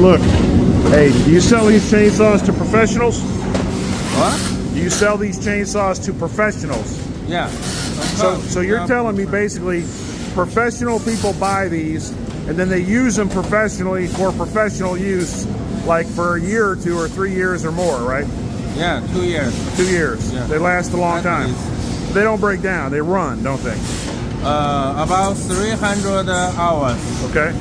look. Hey, do you sell these chainsaws to professionals? What? Do you sell these chainsaws to professionals? Yeah. So you're telling me basically professional people buy these and then they use them professionally for professional use, like for a year or 2 or 3 years or more, right? Yeah, 2 years. 2 years. Yeah. They last a long At time. least. They don't break down. They run, don't they? About 300 hours. Okay.